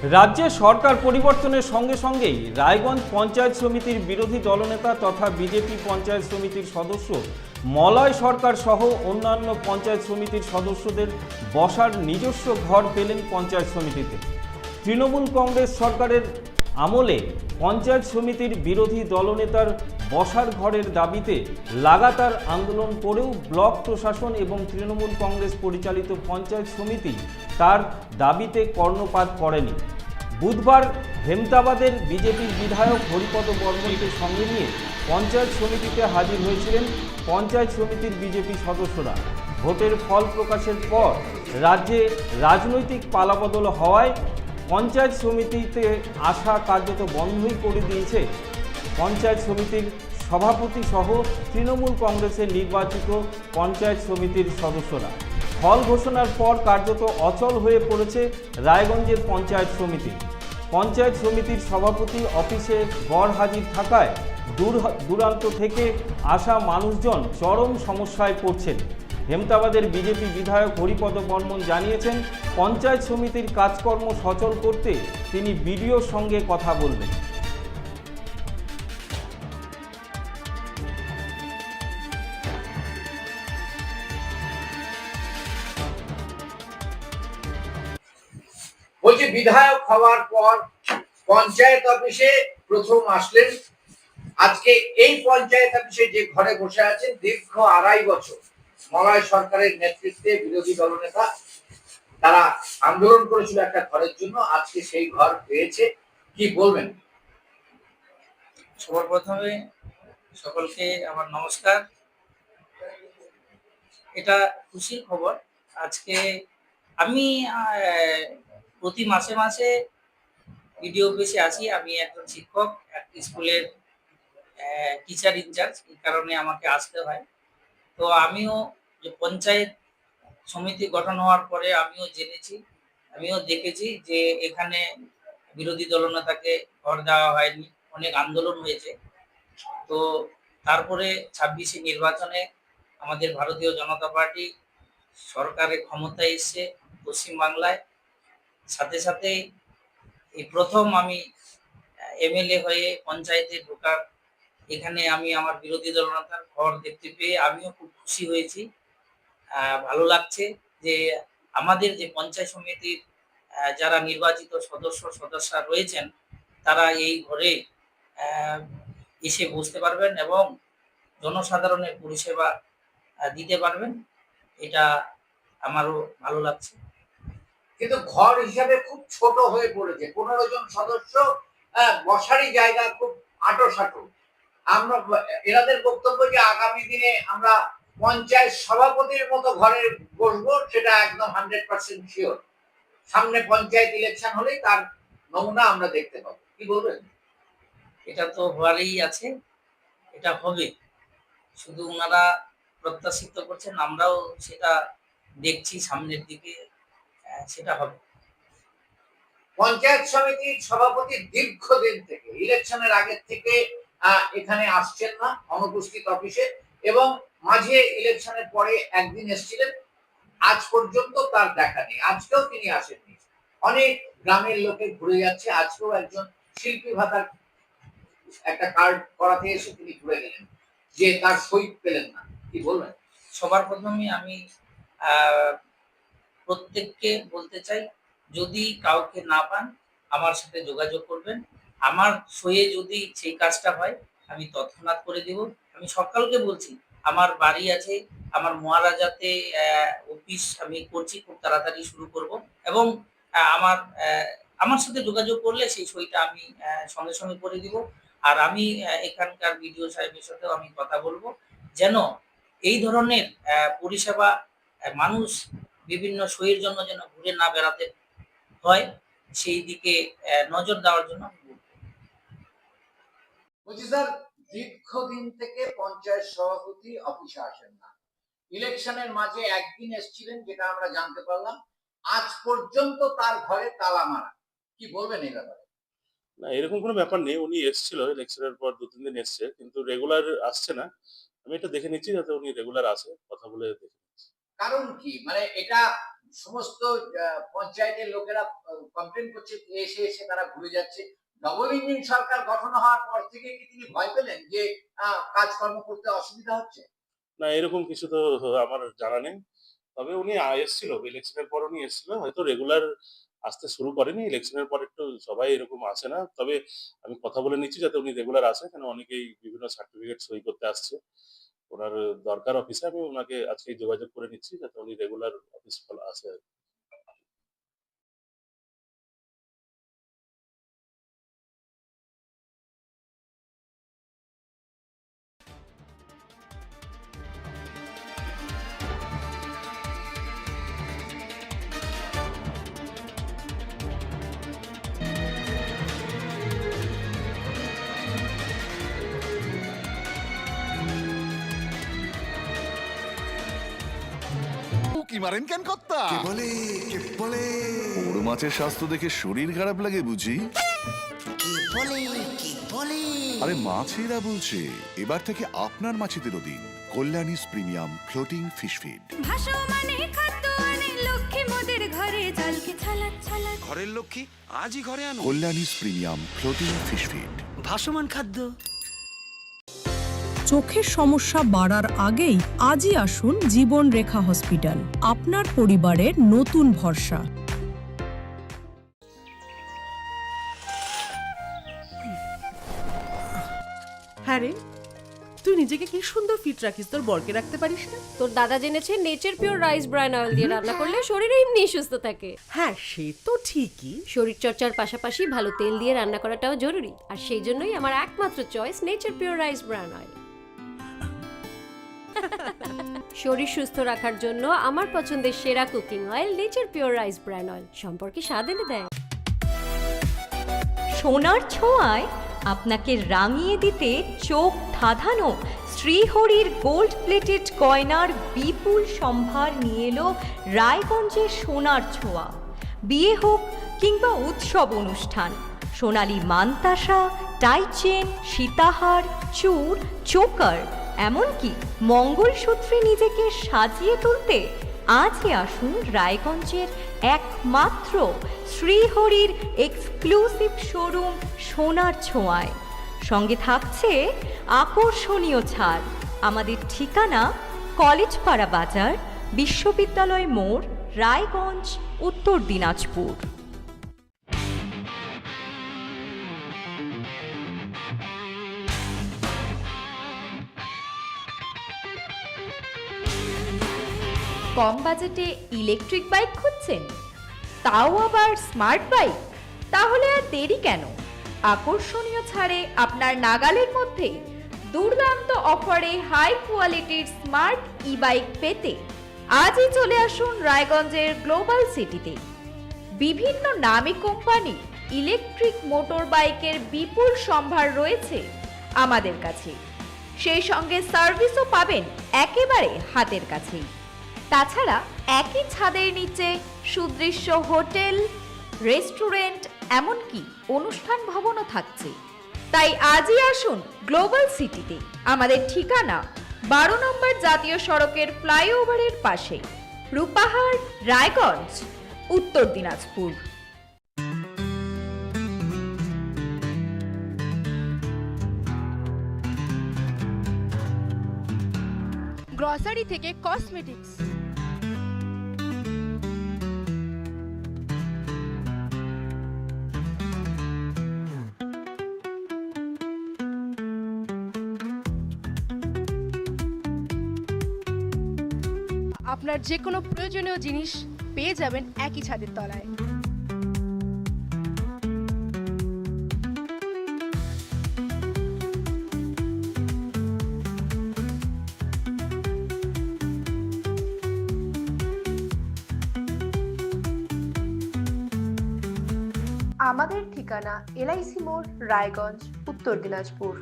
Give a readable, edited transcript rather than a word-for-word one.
রাজ্যে সরকার পরিবর্তনের সঙ্গে সঙ্গেই রায়গঞ্জ পঞ্চায়েত সমিতির বিরোধী দলনেতা তথা বিজেপি পঞ্চায়েত সমিতির সদস্য মলয় সরকার সহ অন্যান্য পঞ্চায়েত সমিতির সদস্যদের বসার নিজস্ব ঘর পেলেন পঞ্চায়েত সমিতিতে। তৃণমূল কংগ্রেস সরকারের আমলে পঞ্চায়েত সমিতির বিরোধী দলনেতার বসার ঘরের দাবিতে লাগাতার আন্দোলন করেও ব্লক প্রশাসন এবং তৃণমূল কংগ্রেস পরিচালিত পঞ্চায়েত সমিতি তার দাবিতে কর্ণপাত করেনি। বুধবার হেমতাবাদের বিজেপির বিধায়ক হরিপদ বর্মনকে সঙ্গে নিয়ে পঞ্চায়েত সমিতিতে হাজির হয়েছিলেন পঞ্চায়েত সমিতির বিজেপি সদস্যরা। ভোটের ফল প্রকাশের পর রাজ্যে রাজনৈতিক পালাবদল হওয়ায় পঞ্চায়েত সমিতিতে আসা কার্যত বন্ধই করে দিয়েছে পঞ্চায়েত সমিতির সভাপতি সহ তৃণমূল কংগ্রেসের নির্বাচিত পঞ্চায়েত সমিতির সদস্যরা। ফল ঘোষণার পর কার্যত অচল হয়ে পড়েছে রায়গঞ্জের পঞ্চায়েত সমিতি। পঞ্চায়েত সমিতির সভাপতি অফিসে গড় হাজির থাকায় দূর দূরান্ত থেকে আসা মানুষজন চরম সমস্যায় পড়ছেন। হেমতাবাদের বিজেপি বিধায়ক হরিপদ বর্মন জানিয়েছেন, পঞ্চায়েত সমিতির কাজকর্ম সচল করতে তিনি বিডিওর সঙ্গে কথা বলবেন। বলছি, বিধায়ক হওয়ার পর পঞ্চায়েত অফিসে প্রথম আসলেন। আজকে এই পঞ্চায়েত অফিসে যে ঘরে বসে আছেন দীর্ঘ 2.5 বছর মলয় সরকারের নেতৃত্বে বিরোধী দলনেতা তারা আন্দোলন করেছিল একটা ঘরের জন্য, আজকে সেই ঘর পেয়েছে। কি বলবেন? সবার প্রথমে সকলকে আমার নমস্কার। এটা খুশির খবর। আজকে আমি প্রতি মাসে মাসে বিডিও অফিসে আসি। আমি একজন শিক্ষক, একটা স্কুলের টিচার ইনচার্জ, এই কারণে আমাকে আসতে হয়। তো আমিও যে পঞ্চায়েত সমিতি গঠন হওয়ার পরে আমিও জেনেছি, আমিও দেখেছি যে এখানে বিরোধী দলনেতাকে ঘর দেওয়া হয়নি, অনেক আন্দোলন হয়েছে। তো তারপরে 26শে নির্বাচনে আমাদের ভারতীয় জনতা পার্টি সরকারের ক্ষমতায় এসছে পশ্চিমবাংলায়। সাথে সাথে এই প্রথম আমি এমএলএ হয়ে পঞ্চায়েতে ঢোকার, এখানে আমি আমার বিরোধী দলনেতার ঘর দেখতে পেয়ে আমিও খুব খুশি হয়েছি। ভালো লাগছে যে আমাদের যে পঞ্চায়েত সমিতির যারা নির্বাচিত সদস্যরা রয়েছেন তারা এই ঘরে এসে বসতে পারবেন এবং জনসাধারণের পরিষেবা দিতে পারবেন। এটা আমারও ভালো লাগছে। কিন্তু ঘর হিসাবে খুব ছোট হয়ে পড়েছে, 15 জন সদস্য, বসারই জায়গা খুব আঁটো-সাঁটো। আমরা এনাদের বক্তব্য যে আগামী দিনে আমরা পঞ্চায়েত সভাপতির মতো ঘরে বসবো, সেটা একদম 100% শিওর। সামনে পঞ্চায়েত ইলেকশন হলেই তার নমুনা আমরা দেখতে পাবো। কি বলবেন? এটা তো হওয়ারই আছে, এটা হবে। শুধু ওনারা প্রত্যাশিত করছেন, আমরাও সেটা দেখছি সামনের দিকে সেটা হবে। পঞ্চায়েত সমিতির সভাপতি দীর্ঘদিন থেকে ইলেকশনের আগের থেকে এখানে আসছেন না, অনুপস্থিত অফিসে, এবং মাঝে ইলেকশনের পরে একদিন এসেছিলেন। আজ পর্যন্ত তার দেখা নেই। আজকেও তিনি আসেননি। অনেক গ্রামের লোকে ঘুরে যাচ্ছে। আজকেও একজন শিল্পী ভাতার একটা কার্ড করাতে এসে তিনি ঘুরে গেলেন, যে তার সই পেলেন না। কি বলবেন? সবার প্রথমে আমি আহ, প্রত্যেককে বলতে চাই, যদি কাউকে না পান আমার সাথে যোগাযোগ করবেন। আমার সয়ে যদি সেই কাজটা হয় আমি তৎক্ষণাৎ করে দেব। আমি সকালকে বলছি, আমার বাড়ি আছে, আমার মহারাজাতে অফিস আমি করছি, খুব তাড়াতাড়ি শুরু করব এবং আমার আমার সাথে যোগাযোগ করলে সেই সইটা আমি সঙ্গে সঙ্গে করে দিব। আর আমি এখানকার বিডিও সাহেবের সাথেও আমি কথা বলবো, যেন এই ধরনের পরিষেবা মানুষ বিভিন্ন সইয়ের জন্য যেন ঘুরে না বেড়াতে হয়, সেই দিকে নজর দেওয়ার জন্য আমি বলবো। বলছি স্যার, দীর্ঘদিন থেকে পঞ্চায়েত সভাপতি অফিসে আসেন না। ইলেকশনের মাঝে একদিন এসেছিলেন, যেটা আমরা জানতে পারলাম। আজ পর্যন্ত তার ঘরে তালা মারা। কি বলবেন এই ব্যাপারে? না, এরকম কোনো ব্যাপার নেই। উনি এসেছিল ইলেকশনের পর ২-৩ দিন এসছে। কিন্তু রেগুলার আসছে না। আমি এটা দেখে নিচ্ছি যাতে উনি রেগুলার আসে। কথা বলে দেখে নিচ্ছি। কারণ কি? মানে এটা সমস্ত পঞ্চায়েতের লোকেরা কমপ্লেন করছে, এসে এসে তারা ঘুরে যাচ্ছে। ডবল ইঞ্জিন সরকার গঠন হওয়ার পর থেকে কি তিনি ভয় পেলেন যে কাজকর্ম করতে অসুবিধা হচ্ছে? না, এরকম কিছু তো আমার জানা নেই। তবে উনি এসেছিল, ইলেকশনের পর উনি এসেছিল। হয়তো রেগুলার আসতে শুরু করেনি। ইলেকশনের পর একটু সবাই এরকম আসে না। তবে আমি কথা বলে নিচ্ছি যাতে উনি রেগুলার আসে। কেন অনেকেই বিভিন্ন সার্টিফিকেট সই করতে আসছে। ওনার দরকার অফিসে। আমি উনাকে আজকেই যোগাযোগ করে নিচ্ছি যাতে উনি রেগুলার অফিস আসে। কি মারেন কেন কর্তা? কে বলে বড় মাছের স্বাস্থ্য দেখে শরীর খারাপ লাগে বুঝি? কে বলে আরে মাছেরা বলছে, এবার থেকে আপনার মাছেদেরও দিন কল্যাণীস প্রিমিয়াম ফ্লোটিং ফিশ ফিড। ভাসমানে খাদ্য আনে লক্ষ্মী মোদের ঘরে জলকে ছালাক ছালাক। ঘরের লক্ষ্মী আজই ঘরে আনো। কল্যাণীস প্রিমিয়াম ফ্লোটিং ফিশ ফিড। ভাসমান খাদ্য। চোখের সমস্যা বাড়ার আগেই আজই আসুন জীবন রেখা হসপিটাল, আপনার পরিবারের নতুন ভরসা। হ্যাঁ রে, তুই নিজেকে কি সুন্দর ফিট রাখিস, তোর বরকে রাখতে পারিস না? তোর দাদা জেনেছে nature pure rice bran oil দিয়ে রান্না করলে শরীর এমনি সুস্থ থাকে। হ্যাঁ সে তো ঠিকই, শরীর চর্চার পাশাপাশি ভালো তেল দিয়ে রান্না করাটাও জরুরি, আর সেই জন্যই আমার একমাত্র choice nature pure rice bran oil. শরীর সুস্থ রাখার জন্য আমার পছন্দের সেরা cooking oil nature pure rice bran oil, সম্পর্কে স্বাদ এনে দেয়। সোনার ছোঁয়ায় আপনাকে রাঙিয়ে দিতে চোখ ধাঁধানো শ্রীহরির গোল্ড প্লেটেড গয়নার বিপুল সম্ভার নিয়ে এলো রায়গঞ্জের সোনার ছোঁয়া। বিয়ে হোক কিংবা উৎসব অনুষ্ঠান, সোনালী মানতাসা, টাইচেন, সীতাহার, চূড়, চোকার, এমনকি মঙ্গলসূত্রে নিজেকে সাজিয়ে তুলতে আজই আসুন রায়গঞ্জের একমাত্র শ্রীহরির এক্সক্লুসিভ শোরুম সোনার ছোঁয়ায়। সঙ্গে থাকছে আকর্ষণীয় ছাড়। আমাদের ঠিকানা কলেজপাড়া বাজার, বিশ্ববিদ্যালয় মোড়, রায়গঞ্জ, উত্তর দিনাজপুর। কম বাজেটে ইলেকট্রিক বাইক খুঁজছেন, তাও আবার স্মার্ট বাইক? তাহলে আর দেরি কেন? আকর্ষণীয় ছাড়ে আপনার নাগালের মধ্যে দুর্দান্ত অফারে হাই কোয়ালিটির স্মার্ট ই বাইক পেতে আজই চলে আসুন রায়গঞ্জের গ্লোবাল সিটিতে। বিভিন্ন নামী কোম্পানি ইলেকট্রিক মোটর বাইকের বিপুল সম্ভার রয়েছে আমাদের কাছে, সেই সঙ্গে সার্ভিসও পাবেন একেবারে হাতের কাছেই। তাছাড়া একই ছাদের নিচে সুদৃশ্য হোটেল, রেস্টুরেন্ট, এমনকি অনুষ্ঠান ভবনও থাকছে। তাই আজই আসুন গ্লোবাল সিটিতে। আমাদের ঠিকানা 12 নম্বর জাতীয় সড়কের ফ্লাইওভারের পাশে, রূপাহার, রায়গঞ্জ, উত্তর দিনাজপুর। গ্রসারি থেকে কসমেটিক্স, আপনার যে কোনো প্রয়োজনীয় জিনিস পেয়ে যাবেন একই ছাদের তলায়। আমাদের ঠিকানা LIC মোড়, রায়গঞ্জ, উত্তর দিনাজপুর।